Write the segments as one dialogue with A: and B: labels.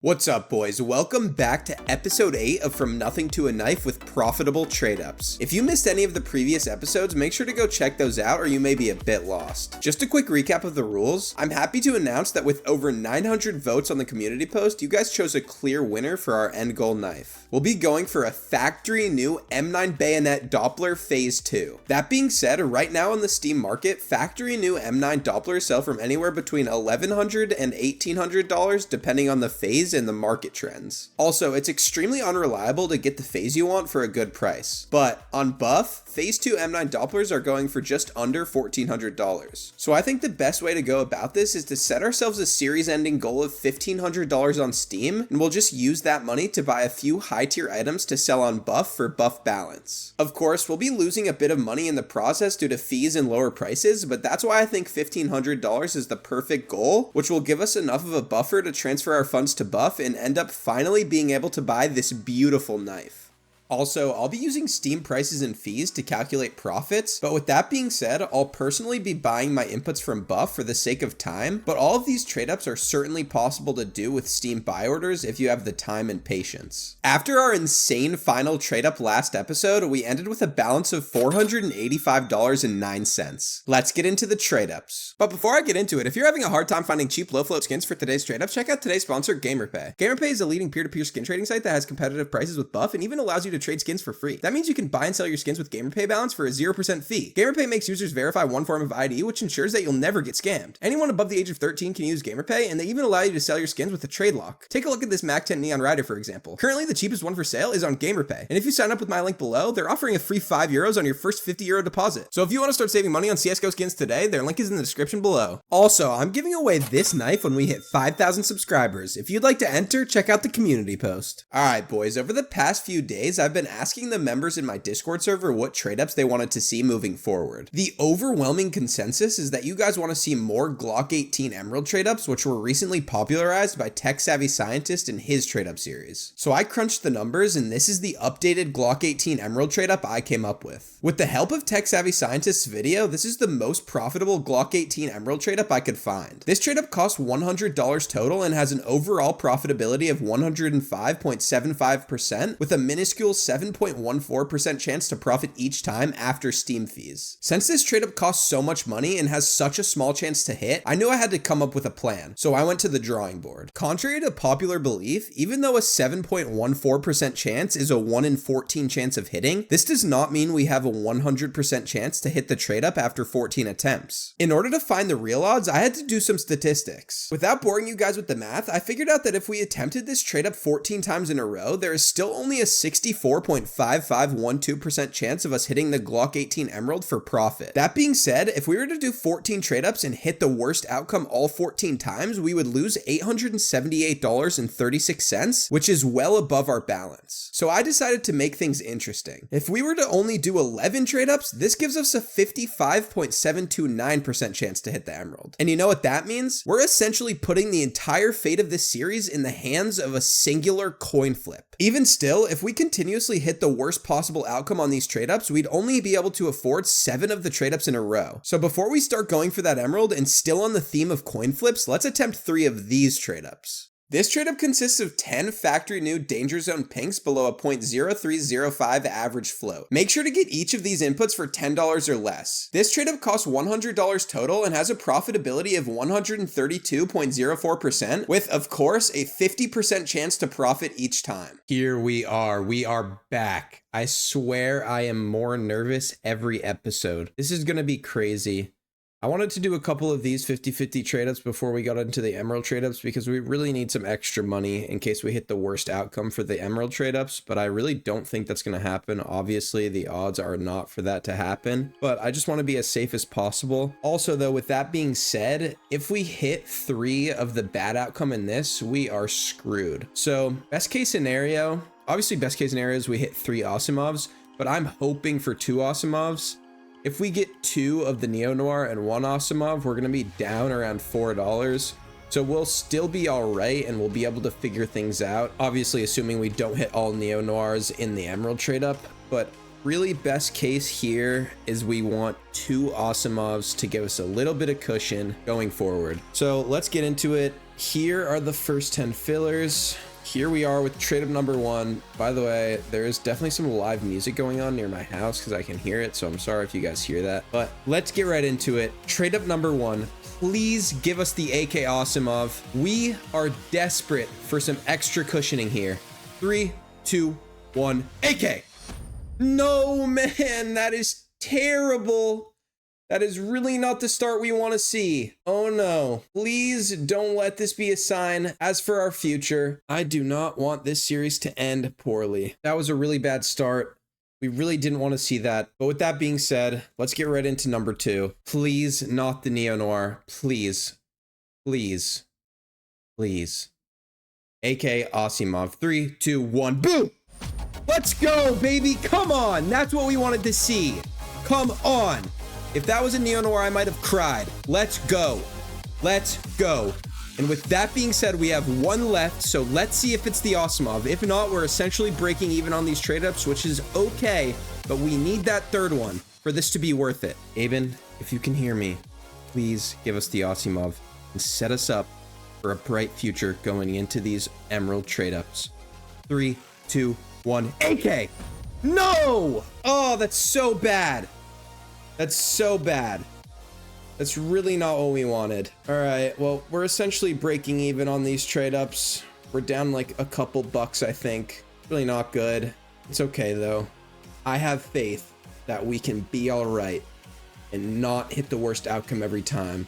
A: What's up, boys? Welcome back to episode 8 of From Nothing to a Knife with profitable trade-ups. If you missed any of the previous episodes, make sure to go check those out or you may be a bit lost. Just a quick recap of the rules. I'm happy to announce that with over 900 votes on the community post, you guys chose a clear winner for our end goal knife. We'll be going for a factory new M9 bayonet Doppler Phase 2. That being said, right now in the Steam market, factory new M9 Dopplers sell from anywhere between $1,100 and $1,800 depending on the phase and the market trends. Also, it's extremely unreliable to get the phase you want for a good price. But on Buff, Phase 2 M9 Dopplers are going for just under $1,400. So I think the best way to go about this is to set ourselves a series ending goal of $1,500 on Steam, and we'll just use that money to buy a few high tier items to sell on Buff for buff balance. Of course, we'll be losing a bit of money in the process due to fees and lower prices, but that's why I think $1,500 is the perfect goal, which will give us enough of a buffer to transfer our funds to Buff and end up finally being able to buy this beautiful knife. Also, I'll be using Steam prices and fees to calculate profits, but with that being said, I'll personally be buying my inputs from Buff for the sake of time, but all of these trade-ups are certainly possible to do with Steam buy orders if you have the time and patience. After our insane final trade-up last episode, we ended with a balance of $485.09. Let's get into the trade-ups. But before I get into it, if you're having a hard time finding cheap low-float skins for today's trade-ups, check out today's sponsor, GamerPay. GamerPay is a leading peer-to-peer skin trading site that has competitive prices with Buff and even allows you to trade skins for free. That means you can buy and sell your skins with GamerPay balance for a 0% fee. GamerPay makes users verify one form of ID, which ensures that you'll never get scammed. Anyone above the age of 13 can use GamerPay, and they even allow you to sell your skins with a trade lock. Take a look at this Mac 10 Neon Rider, for example. Currently, the cheapest one for sale is on GamerPay, and if you sign up with my link below, they're offering a free €5 on your first €50 deposit. So if you want to start saving money on CSGO skins today, their link is in the description below. Also, I'm giving away this knife when we hit 5,000 subscribers. If you'd like to enter, check out the community post. Alright boys, over the past few days, I've been asking the members in my Discord server what trade-ups they wanted to see moving forward. The overwhelming consensus is that you guys want to see more Glock 18 Emerald trade-ups, which were recently popularized by Tech Savvy Scientist in his trade-up series. So I crunched the numbers, and this is the updated Glock 18 Emerald trade-up I came up with. With the help of Tech Savvy Scientist's video, this is the most profitable Glock 18 Emerald trade-up I could find. This trade-up costs $100 total and has an overall profitability of 105.75% with a minuscule 7.14% chance to profit each time after Steam fees. Since this trade-up costs so much money and has such a small chance to hit, I knew I had to come up with a plan, so I went to the drawing board. Contrary to popular belief, even though a 7.14% chance is a 1 in 14 chance of hitting, this does not mean we have a 100% chance to hit the trade-up after 14 attempts. In order to find the real odds, I had to do some statistics. Without boring you guys with the math, I figured out that if we attempted this trade-up 14 times in a row, there is still only a 64.5512% chance of us hitting the Glock 18 Emerald for profit. That being said, if we were to do 14 trade-ups and hit the worst outcome all 14 times, we would lose $878.36, which is well above our balance. So I decided to make things interesting. If we were to only do 11 trade-ups, this gives us a 55.729% chance to hit the Emerald. And you know what that means? We're essentially putting the entire fate of this series in the hands of a singular coin flip. Even still, if we continuously hit the worst possible outcome on these trade-ups, we'd only be able to afford 7 of the trade-ups in a row. So before we start going for that Emerald, and still on the theme of coin flips, let's attempt 3 of these trade-ups. This trade-up consists of 10 factory new Danger Zone pinks below a .0305 average float. Make sure to get each of these inputs for $10 or less. This trade-up costs $100 total and has a profitability of 132.04% with, of course, a 50% chance to profit each time. Here we are back. I swear I am more nervous every episode. This is gonna be crazy. I wanted to do a couple of these 50-50 trade-ups before we got into the Emerald trade-ups because we really need some extra money in case we hit the worst outcome for the Emerald trade-ups, but I really don't think that's going to happen. Obviously, the odds are not for that to happen, but I just want to be as safe as possible. Also, though, with that being said, if we hit 3 of the bad outcome in this, we are screwed. So, best case scenario, obviously best case scenario is we hit 3 Asimovs, but I'm hoping for 2 Asimovs. If we get 2 of the Neo Noir and 1 Asimov, we're going to be down around $4. So we'll still be all right and we'll be able to figure things out. Obviously, assuming we don't hit all Neo Noirs in the Emerald trade up, but really best case here is we want 2 Asimovs to give us a little bit of cushion going forward. So let's get into it. here are the first 10 fillers. Here we are with trade up number 1. By the way, there is definitely some live music going on near my house because I can hear it, so I'm sorry if you guys hear that. But let's get right into it. Trade up number 1. Please give us the AK Asimov. We are desperate for some extra cushioning here. 3, 2, 1, AK! No, man, that is terrible. That is really not the start we want to see. Oh no. Please don't let this be a sign. As for our future, I do not want this series to end poorly. That was a really bad start. We really didn't want to see that. But with that being said, let's get right into number 2. Please, not the Neo Noir. Please. Please. Please. AK Asimov. 3, 2, 1. Boom! Let's go, baby. Come on. That's what we wanted to see. Come on. If that was a Neo Noir, I might have cried. Let's go. Let's go. And with that being said, we have 1 left, so let's see if it's the Asimov. If not, we're essentially breaking even on these trade-ups, which is okay, but we need that 3rd one for this to be worth it. Aben, if you can hear me, please give us the Asimov and set us up for a bright future going into these Emerald trade-ups. 3, 2, 1, AK! No! Oh, that's so bad. That's so bad. That's really not what we wanted. All right, well, we're essentially breaking even on these trade-ups. We're down like a couple bucks, I think. Really not good. It's okay, though. I have faith that we can be all right and not hit the worst outcome every time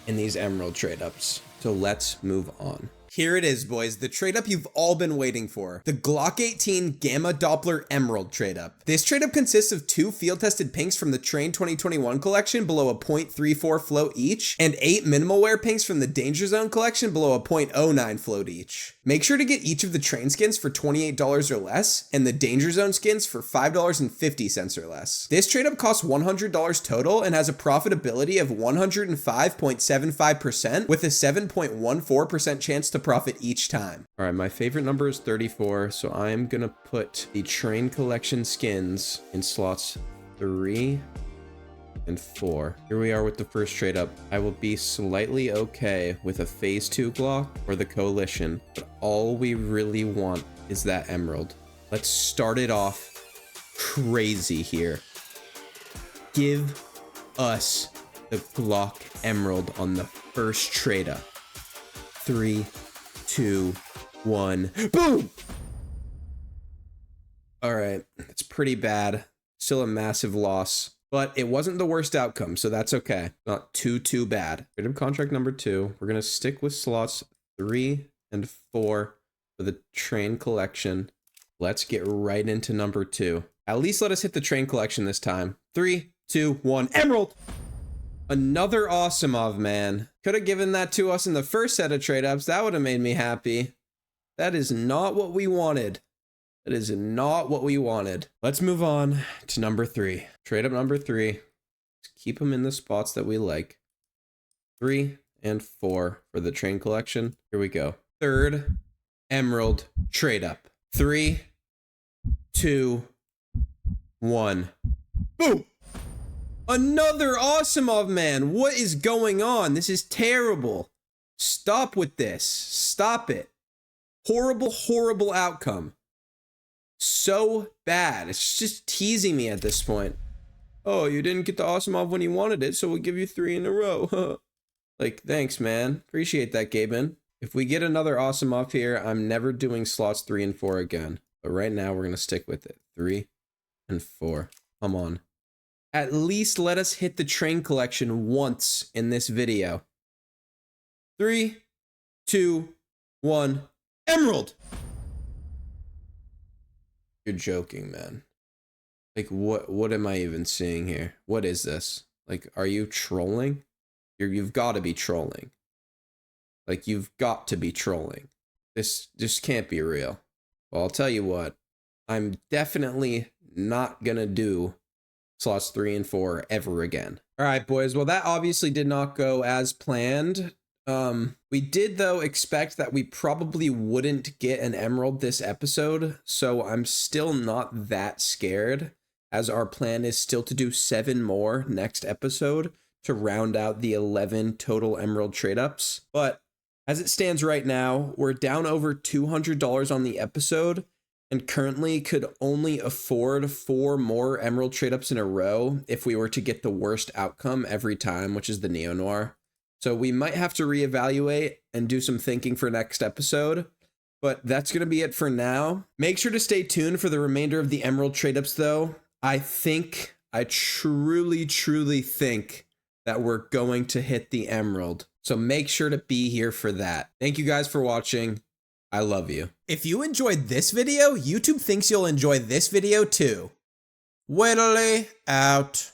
A: in these Emerald trade-ups. So let's move on. Here it is, boys, the trade-up you've all been waiting for. The Glock 18 Gamma Doppler Emerald trade-up. This trade-up consists of 2 field-tested pinks from the Train 2021 collection below a .34 float each, and 8 minimal wear pinks from the Danger Zone collection below a .09 float each. Make sure to get each of the Train skins for $28 or less, and the Danger Zone skins for $5.50 or less. This trade-up costs $100 total and has a profitability of 105.75% with a 7.14% chance to profit each time. All right, my favorite number is 34, so I am gonna put the Train collection skins in slots 3 and 4. Here we are with the first trade up. I will be slightly okay with a phase 2 Glock or the Coalition, but all we really want is that Emerald. Let's start it off crazy here. Give us the Glock Emerald on the first trade up. 3, 2, 1, boom! All right, it's pretty bad. Still a massive loss, but it wasn't the worst outcome, so that's okay. Not too bad. Trade up contract number 2. We're gonna stick with slots 3 and 4 for the Train collection. Let's get right into number 2. At least let us hit the Train collection this time. 3, 2, 1, Emerald! Another Asimov, man. Could have given that to us in the first set of trade-ups. That would have made me happy. That is not what we wanted. That is not what we wanted. Let's move on to number 3. Trade-up number 3. Let's keep them in the spots that we like. 3 and 4 for the Train collection. Here we go. 3rd Emerald trade-up. 3, 2, 1. Boom! Another Asimov, man. What is going on? This is terrible. Stop with this. Stop it. Horrible, horrible outcome. So bad. It's just teasing me at this point. Oh, you didn't get the Asimov when you wanted it, so we'll give you 3 in a row. Like, thanks, man. Appreciate that, Gaben. If we get another Asimov here, I'm never doing slots 3 and 4 again. But right now, we're going to stick with it. 3 and 4. Come on. At least let us hit the Train collection once in this video. 3, 2, 1, Emerald! You're joking, man. Like, what am I even seeing here? What is this? Like, are you trolling? You've got to be trolling. Like, you've got to be trolling. This just can't be real. Well, I'll tell you what. I'm definitely not gonna do slots 3 and 4 ever again. All right, boys. Well, that obviously did not go as planned. We did, though, expect that we probably wouldn't get an Emerald this episode, so I'm still not that scared, as our plan is still to do 7 more next episode to round out the 11 total Emerald trade-ups. But As it stands right now, we're down over $200 on the episode and currently could only afford 4 more emerald trade ups in a row if we were to get the worst outcome every time, which is the Neo Noir. So we might have to reevaluate and do some thinking for next episode, but that's going to be it for now. Make sure to stay tuned for the remainder of the emerald trade ups though. I truly think that we're going to hit the emerald. So make sure to be here for that. Thank you guys for watching. I love you.
B: If you enjoyed this video, YouTube thinks you'll enjoy this video too. Whittly out.